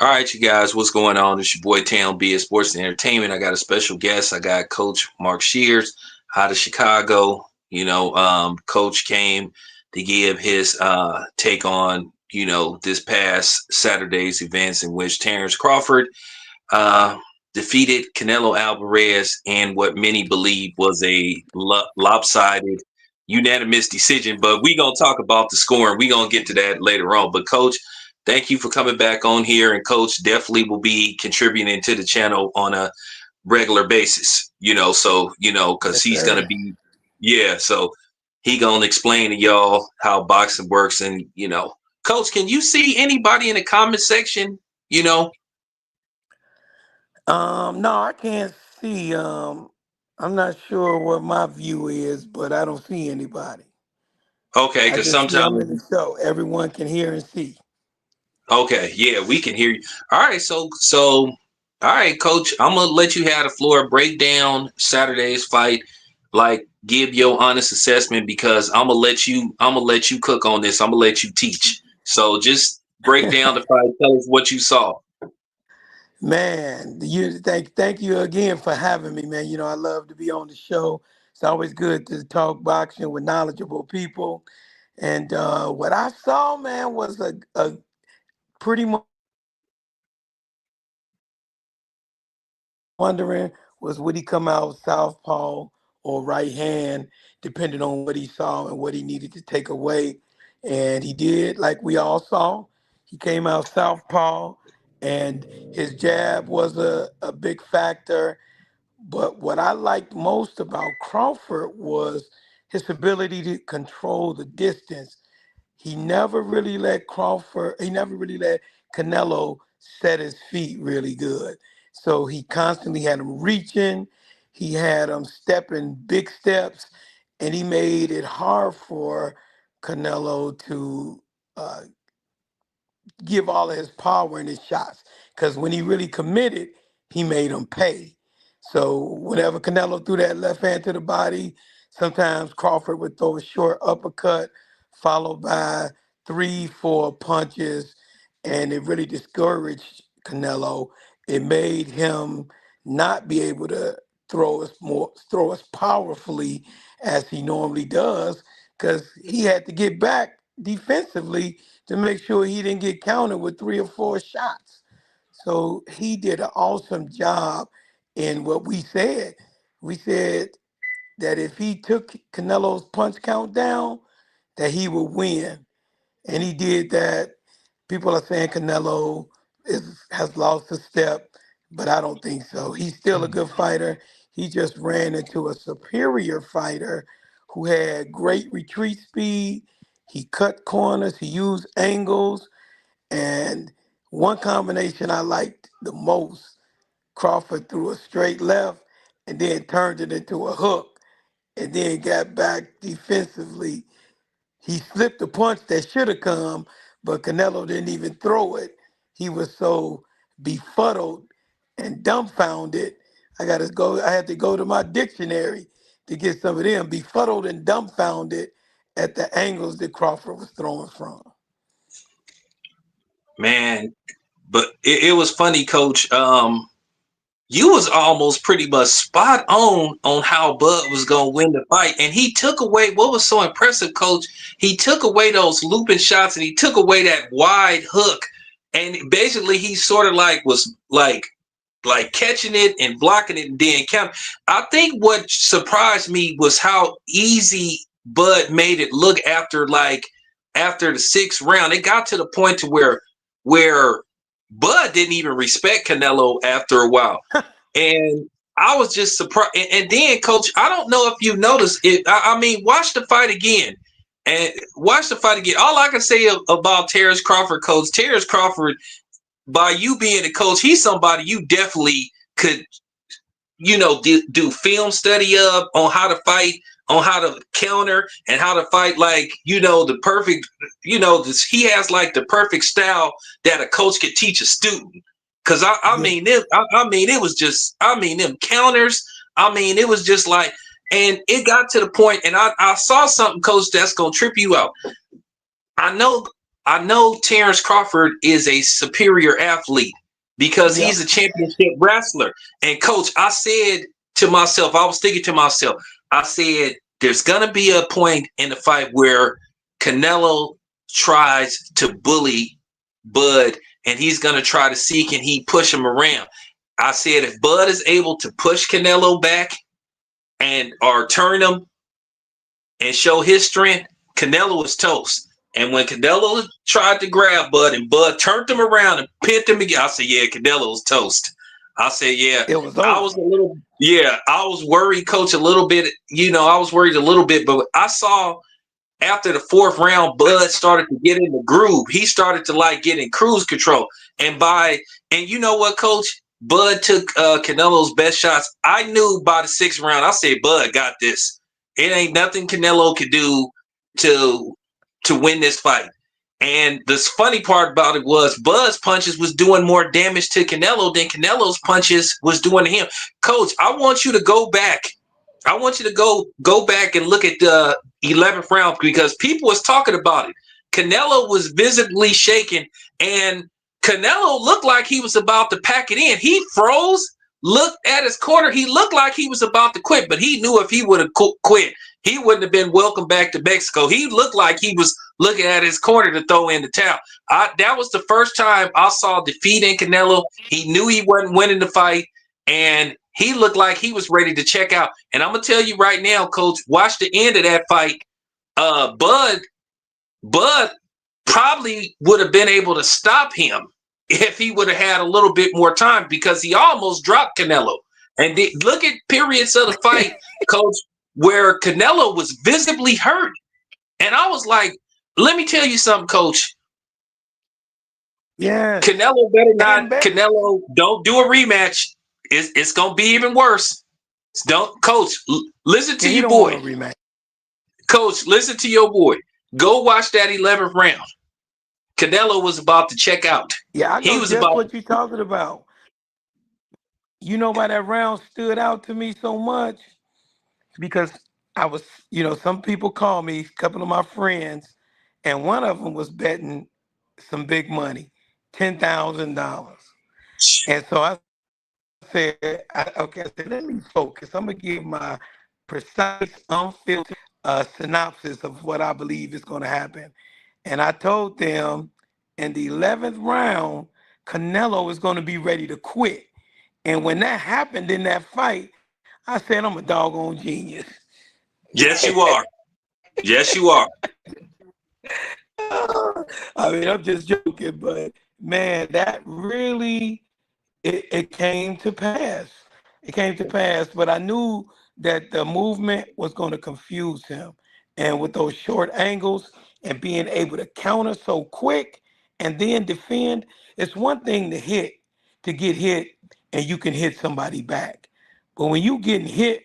All right, you guys, what's going on? It's your boy Town B at Sports and Entertainment. I got a special guest. I got Coach Mark Shears out of Chicago. Coach came to give his take on, this past Saturday's events in which Terrence Crawford uh, defeated Canelo Alvarez in what many believe was a lopsided, unanimous decision. But we gonna talk about the scoring. We gonna get to that later on. But Coach, thank you for coming back on here. And Coach definitely will be contributing to the channel on a regular basis. Because Yes, he's gonna sir. be, yeah. So he gonna explain to y'all how boxing works. And Coach, can you see anybody in the comment section? You know, No, I can't see. I'm not sure what my view is, but I don't see anybody. okay, I because just see I'm sometimes, in the show. Everyone can hear and see. okay, yeah, we can hear you. All right, all right, Coach, I'm gonna let you have the floor. Break down Saturday's fight, like give your honest assessment because I'm gonna let you cook on this. I'm gonna let you teach. So just break down the fight. Tell us what you saw. Man, you thank you again for having me, man. I love to be on the show. It's always good to talk boxing with knowledgeable people. And what I saw, man, was a pretty much wondering was would he come out southpaw or right hand, depending on what he saw and what he needed to take away. And he did, like we all saw. He came out southpaw, and his jab was a big factor. But what I liked most about Crawford was his ability to control the distance. He never really let Canelo set his feet really good. So he constantly had him reaching, he had him stepping big steps, and he made it hard for Canelo to uh, give all of his power in his shots. Because when he really committed, he made him pay. So whenever Canelo threw that left hand to the body, sometimes Crawford would throw a short uppercut followed by three, four punches, and it really discouraged Canelo. It made him not be able to throw as powerfully as he normally does, because he had to get back defensively to make sure he didn't get countered with three or four shots. So he did an awesome job in what we said. We said that if he took Canelo's punch count down, that he would win. And he did that. People are saying has lost a step, but I don't think so. He's still a good fighter. He just ran into a superior fighter who had great retreat speed. He cut corners, he used angles, and one combination I liked the most, Crawford threw a straight left and then turned it into a hook and then got back defensively. He slipped a punch that should have come, but Canelo didn't even throw it. He was so befuddled and dumbfounded. I had to go to my dictionary to get some of them. Befuddled and dumbfounded at the angles that Crawford was throwing from. Man, but it was funny, Coach. You was almost pretty much spot on how Bud was gonna win the fight, and he took away what was so impressive, Coach. He took away those looping shots, and he took away that wide hook, and basically he sort of like was like catching it and blocking it and then count. I think what surprised me was how easy Bud made it look after the sixth round. It got to the point to where Bud didn't even respect Canelo after a while. And I was just surprised. And then, Coach, I don't know if you noticed it. I mean, watch the fight again. And watch the fight again. All I can say about Terrence Crawford, Coach, Terrence Crawford, by you being a coach, he's somebody you definitely could, do film study of on how to fight, on how to counter, and how to fight like, the perfect, he has like the perfect style that a coach could teach a student. Cause Yeah. I mean, it was just, I mean, them counters, I mean, it was just like, and it got to the point, and I saw something, Coach, that's gonna trip you out. I know I know Terrence Crawford is a superior athlete because he's Yep. a championship wrestler. And coach, I said to myself, I was thinking to myself, I said, there's gonna be a point in the fight where Canelo tries to bully Bud, and he's gonna try to see can he push him around. I said if Bud is able to push Canelo back and or turn him and show his strength, Canelo was toast. And when Canelo tried to grab Bud and Bud turned him around and pinned him again, I said, yeah, Canelo's toast. I said, yeah, It was I was over. a little, yeah, I was worried, coach, a little bit. I was worried a little bit, but I saw after the fourth round, Bud started to get in the groove. He started to like get in cruise control. And you know what, coach? Bud took Canelo's best shots. I knew by the sixth round, I said, Bud got this. It ain't nothing Canelo could do to win this fight. And the funny part about it was Bud's punches was doing more damage to Canelo than Canelo's punches was doing to him. Coach, I want you to go back. I want you to go back and look at the 11th round because people was talking about it. Canelo was visibly shaken, and Canelo looked like he was about to pack it in. He froze, looked at his corner. He looked like he was about to quit, but he knew if he would have quit, he wouldn't have been welcome back to Mexico. He looked like he was looking at his corner to throw in the towel. That was the first time I saw defeat in Canelo. He knew he wasn't winning the fight, and he looked like he was ready to check out. And I'm gonna tell you right now, coach, watch the end of that fight. Bud probably would have been able to stop him if he would have had a little bit more time because he almost dropped Canelo. And look at periods of the fight, coach, where Canelo was visibly hurt. And I was like, let me tell you something, coach. Yes. Canelo better not. And back. Canelo, don't do a rematch. It's gonna be even worse. Don't, coach. Listen Yeah, to he your don't want boy, a rematch. coach. Listen to your boy. Go watch that 11th round. Canelo was about to check out. Yeah, I He know was just about. what you're talking about. You know why that round stood out to me so much? Because I was, some people call me, a couple of my friends, and one of them was betting some big money, $10,000. And so I said, okay, I said, let me focus. I'm gonna give my precise, unfiltered synopsis of what I believe is gonna happen. And I told them in the 11th round, Canelo is gonna be ready to quit. And when that happened in that fight, I said, I'm a doggone genius. Yes, you are. Yes, you are. I mean, I'm just joking, but man, that really it came to pass. It came to pass, but I knew that the movement was going to confuse him. And with those short angles and being able to counter so quick and then defend, it's one thing to get hit, and you can hit somebody back. But when you getting hit,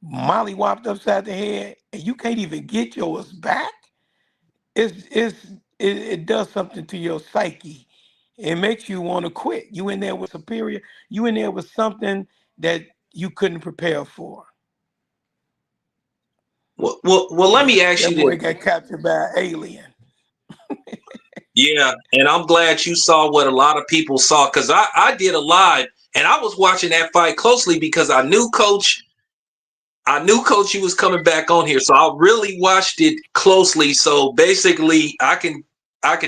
mollywopped upside the head, and you can't even get yours back, it does something to your psyche. It makes you want to quit. You in there with superior. You in there with something that you couldn't prepare for. Well, let me Yeah, ask that you boy this. got captured by an alien. Yeah, and I'm glad you saw what a lot of people saw because I did a live and I was watching that fight closely because I knew coach you was coming back on here, so I really watched it closely. So basically, I can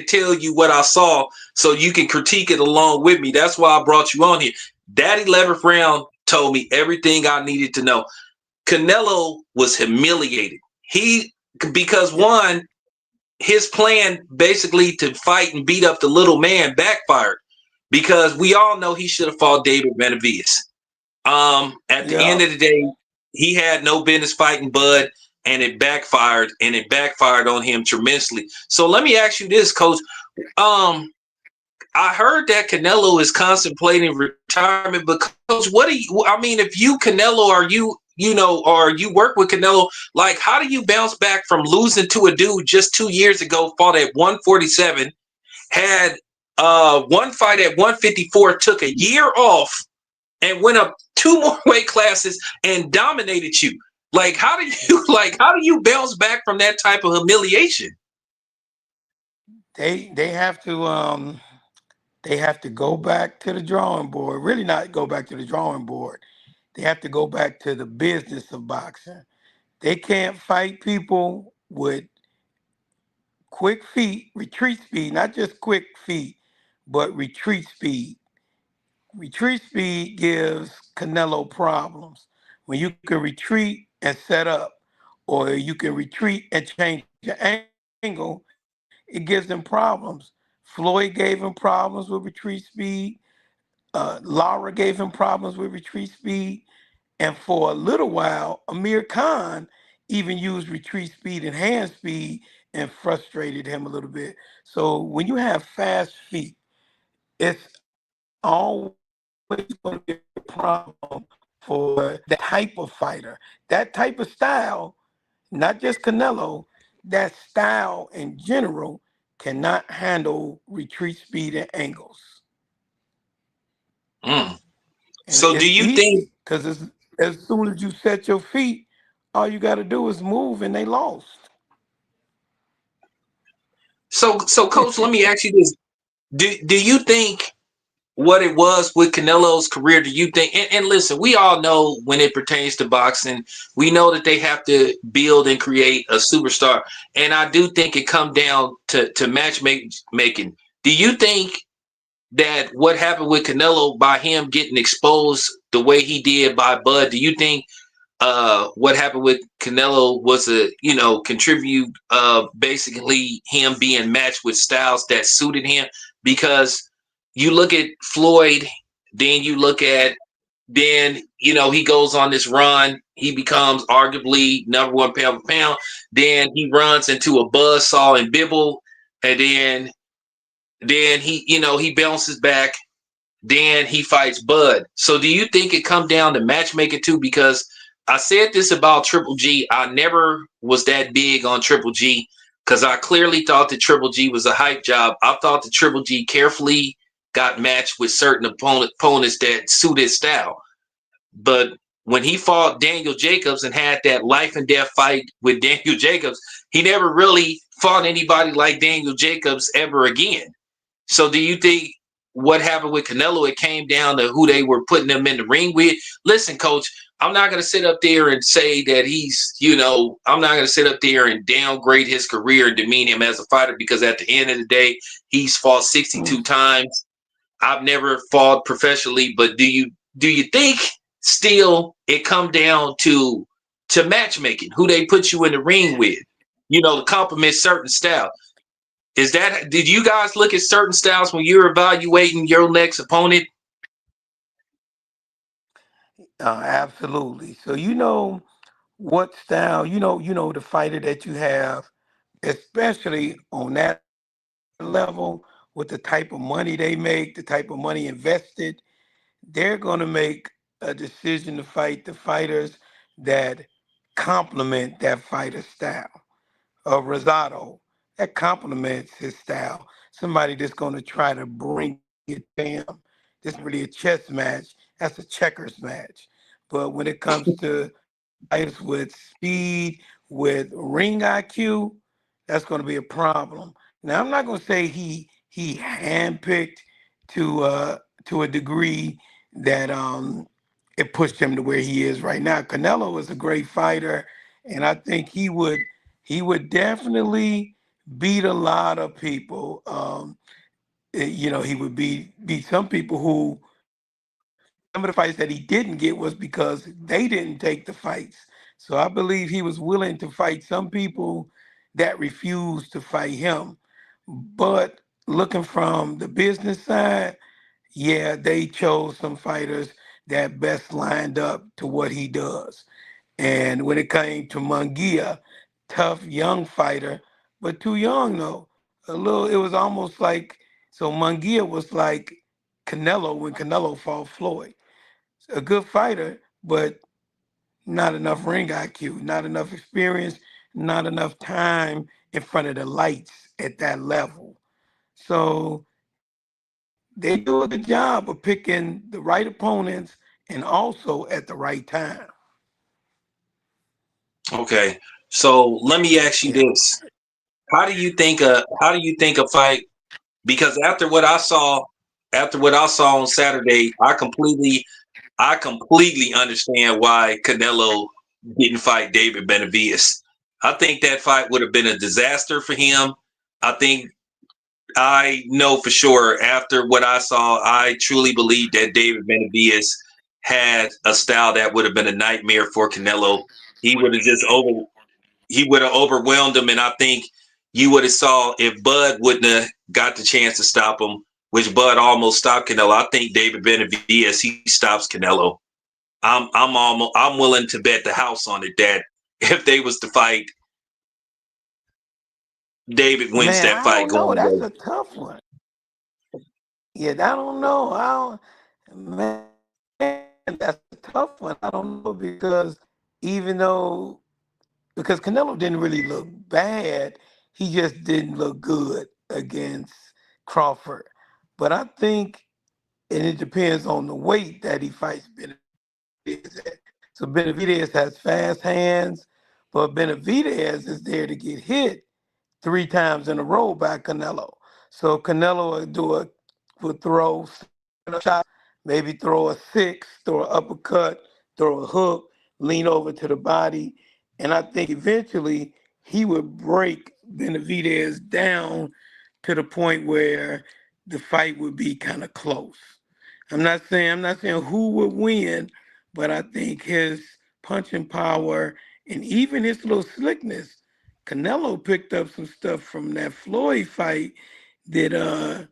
tell you what I saw, so you can critique it along with me. That's why I brought you on here. That 11th round told me everything I needed to know. Canelo was humiliated. Because Yeah, one, his plan basically to fight and beat up the little man backfired because we all know he should have fought David Benavidez. At the end yeah. of the day, he had no business fighting Bud, and it backfired, on him tremendously. So let me ask you this, Coach. Um, I heard that Canelo is contemplating retirement, but Coach, what do you? I mean, if you Canelo, are or you work with Canelo, like how do you bounce back from losing to a dude just 2 years ago, fought at 147, had one fight at 154, took a year off and went up two more weight classes and dominated you. Like how do you bounce back from that type of humiliation? They have to go back to the drawing board. Really, not go back to the drawing board. They have to go back to the business of boxing. They can't fight people with quick feet, retreat speed, not just quick feet, but retreat speed. Retreat speed gives Canelo problems. When you can retreat and set up, or you can retreat and change your angle, it gives them problems. Floyd gave him problems with retreat speed. Lara gave him problems with retreat speed. And for a little while, Amir Khan even used retreat speed and hand speed and frustrated him a little bit. So when you have fast feet, it's always going to be a problem for that type of fighter. That type of style, not just Canelo, that style in general cannot handle retreat speed and angles. Mm. And So it's do you easy think because as soon as you set your feet, all you got to do is move and they lost. so coach, let me ask you this. Do you think what it was with Canelo's career, do you think and listen, we all know when it pertains to boxing, we know that they have to build and create a superstar. And I do think it come down to matchmaking. Do you think that what happened with Canelo by him getting exposed the way he did by Bud, do you think what happened with Canelo was a contribute basically him being matched with styles that suited him? Because you look at Floyd, then you look at he goes on this run, he becomes arguably number one pound for pound, then he runs into a buzzsaw and Bibble, and then he bounces back, then he fights Bud. So do you think it come down to matchmaking too? Because I said this about Triple G. I never was that big on Triple G because I clearly thought that Triple G was a hype job. I thought that Triple G carefully got matched with certain opponents that suit his style. But when he fought Daniel Jacobs and had that life and death fight with Daniel Jacobs, he never really fought anybody like Daniel Jacobs ever again. So do you think what happened with Canelo, it came down to who they were putting him in the ring with? Listen, coach, I'm not going to sit up there and say that I'm not going to sit up there and downgrade his career and demean him as a fighter because at the end of the day, he's fought 62 times. I've never fought professionally, but do you think still it come down to matchmaking, who they put you in the ring with, to complement certain style? Did you guys look at certain styles when you're evaluating your next opponent? Absolutely. So you know what style, the fighter that you have, especially on that level with the type of money they make, the type of money invested, they're going to make a decision to fight the fighters that complement that fighter's style. Rosado, that complements his style. Somebody that's going to try to bring it to him. This is not really a chess match. That's a checkers match. But when it comes to fighters with speed, with ring IQ, that's going to be a problem. Now, I'm not going to say he handpicked to a degree that it pushed him to where he is right now. Canelo is a great fighter, and I think he would definitely beat a lot of people. He would beat some people who some of the fights that he didn't get was because they didn't take the fights. So I believe he was willing to fight some people that refused to fight him. But looking from the business side, yeah, they chose some fighters that best lined up to what he does. And when it came to Munguia, tough young fighter, but too young though. It was almost like, so Munguia was like Canelo when Canelo fought Floyd. A good fighter, but not enough ring IQ, not enough experience, not enough time in front of the lights at that level. So they do a good job of picking the right opponents and also at the right time. Okay. So let me ask you Yeah. this. how do you think a fight? Because after what I saw on Saturday, I completely understand why Canelo didn't fight David Benavidez. I think that fight would have been a disaster for him. I think I know for sure after what I saw, I truly believe that David Benavidez had a style that would have been a nightmare for Canelo. He would have just over he would have overwhelmed him, and I think you would have saw if Bud wouldn't have got the chance to stop him, which Bud almost stopped Canelo. I think David Benavidez he stops Canelo. I'm willing to bet the house on it that if they was to fight, David wins Man, that I fight don't know. going That's away. a tough one. Yeah, I don't know. Man, that's a tough one. I don't know because even though because Canelo didn't really look bad, he just didn't look good against Crawford. But I think, and it depends on the weight that he fights Benavidez at. So Benavidez has fast hands, but Benavidez is there to get hit 3 times in a row by Canelo. So Canelo would throw a shot, maybe throw a six, throw an uppercut, throw a hook, lean over to the body, and I think eventually he would break Benavidez down to the point where the fight would be kind of close. I'm not saying who would win, but I think his punching power and even his little slickness. Canelo picked up some stuff from that Floyd fight that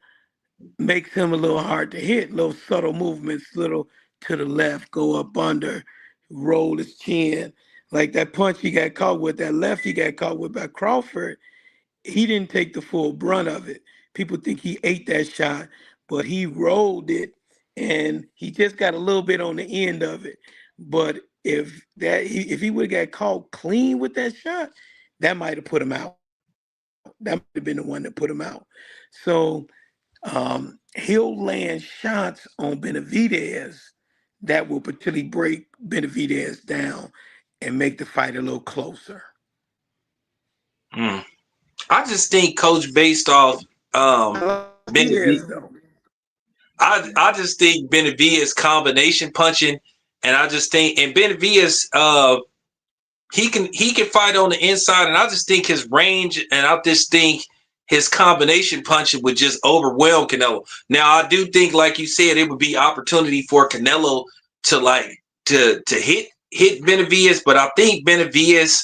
makes him a little hard to hit. Little subtle movements, little to the left, go up under, roll his chin. Like that punch he got caught with, that left he got caught with by Crawford, he didn't take the full brunt of it. People think he ate that shot, but he rolled it and he just got a little bit on the end of it. But if he would have got caught clean with that shot, that might have put him out. That might have been the one that put him out. So he'll land shots on Benavidez that will potentially break Benavidez down and make the fight a little closer. Hmm. I just think, Coach, based off I like Benavidez, Benavidez though. I just think Benavidez combination punching, and I just think and Benavidez he can fight on the inside, and I just think his range, and I just think his combination punching would just overwhelm Canelo. Now, I do think, like you said, it would be opportunity for Canelo to hit Benavidez, but I think Benavidez,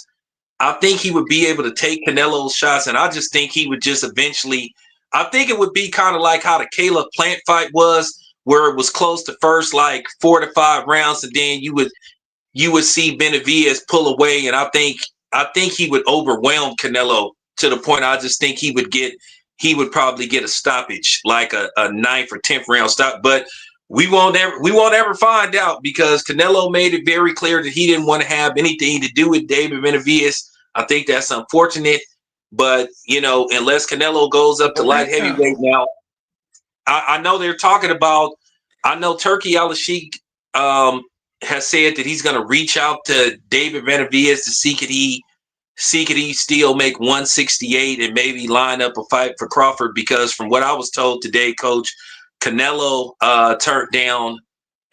I think he would be able to take Canelo's shots, and I just think he would just eventually. I think it would be kind of like how the Caleb Plant fight was, where it was close to first like 4 to 5 rounds, and then you would see Benavidez pull away, and I think he would overwhelm Canelo to the point I just think he would probably get a stoppage, like a ninth or 10th round stop. But we won't ever find out because Canelo made it very clear that he didn't want to have anything to do with David Benavidez. I think that's unfortunate, but unless Canelo goes up to Slow light heavyweight down. now, I know they're talking about. I know Turkey Al Sheikh has said that he's going to reach out to David Benavidez to see could he still make 168 and maybe line up a fight for Crawford, because from what I was told today, Coach, Canelo turned down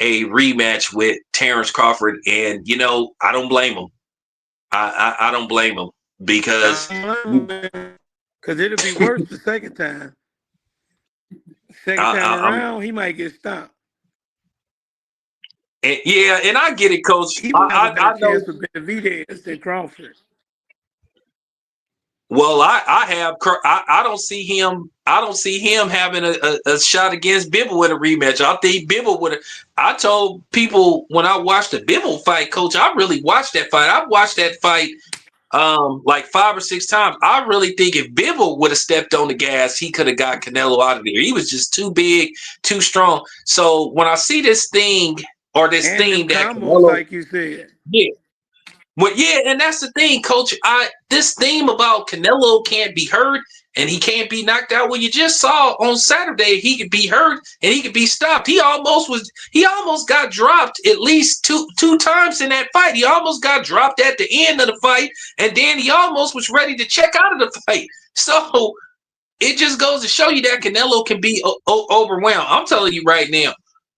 a rematch with Terrence Crawford, and I don't blame him. I don't blame him because Because it'll be worse the second time. Second I, time I, I'm around, he might get stopped. yeah, and I get it, Coach. He will have a I better know. chance with Benavidez than Crawford. Well, I don't see him. I don't see him having a shot against Bibble in a rematch. I think Bibble would have. I told people when I watched the Bibble fight, Coach, I really watched that fight. I watched that fight like 5 or 6 times. I really think if Bibble would have stepped on the gas, he could have got Canelo out of there. He was just too big, too strong. So when I see this thing or this And them thing that combos, Canelo, like you said. yeah. Well, yeah, and that's the thing, Coach. This theme about Canelo can't be heard. and he can't be knocked out. Well, you just saw on Saturday he could be hurt and he could be stopped. He almost got dropped at least two times in that fight. He almost got dropped at the end of the fight, and then he almost was ready to check out of the fight. So it just goes to show you that Canelo can be overwhelmed. I'm telling you right now,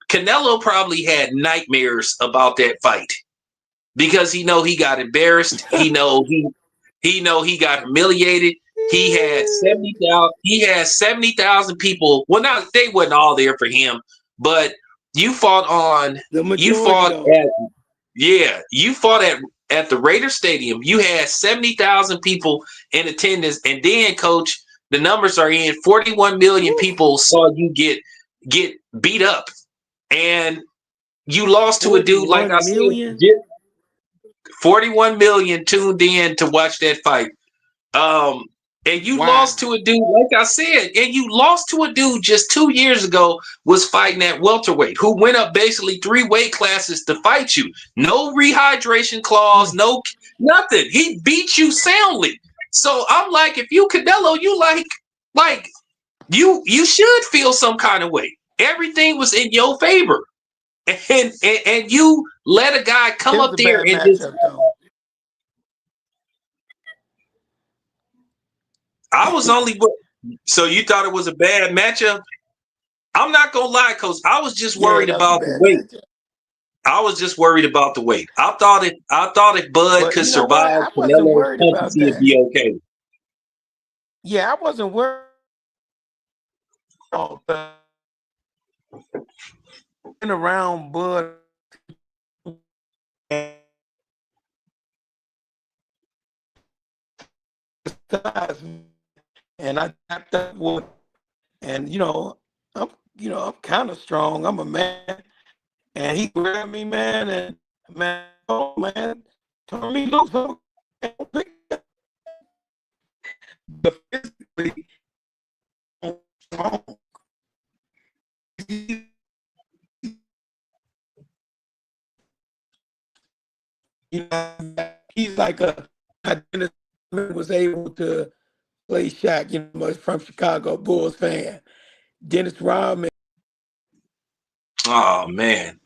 Canelo probably had nightmares about that fight because he got embarrassed. He got humiliated. He had 70,000 people. Well, now they wasn't all there for him, but you fought at the Raider Stadium. You had 70,000 people in attendance, and then, coach, the numbers are in. 41 million people saw you get beat up, and you lost to a dude like I said. 41 million tuned in to watch that fight. And you lost to a dude, like I said, and you lost to a dude just 2 years ago was fighting at welterweight, who went up basically 3 weight classes to fight you. No rehydration clause, no nothing. He beat you soundly. So I'm like, if you Canelo, you like you should feel some kind of way. Everything was in your favor, and you let a guy come up there and just. I was only. So you thought it was a bad matchup? I'm not gonna lie, Coach. I was just worried about the weight. I was just worried about the weight. I thought if Bud could survive Canelo's punches, he'd be okay. Yeah, I wasn't worried. Around Bud. And I tapped up with, and I'm kind of strong. I'm a man, and he grabbed me, man, and turn me loose. But physically, strong. He's like Dennis was able to play Shaq, from Chicago Bulls fan. Dennis Rodman. Oh man.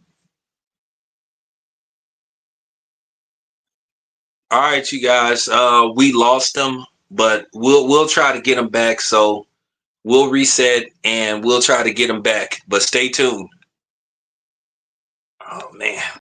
All right, you guys. We lost them, but we'll try to get them back. So we'll reset and we'll try to get them back. But stay tuned. Oh man.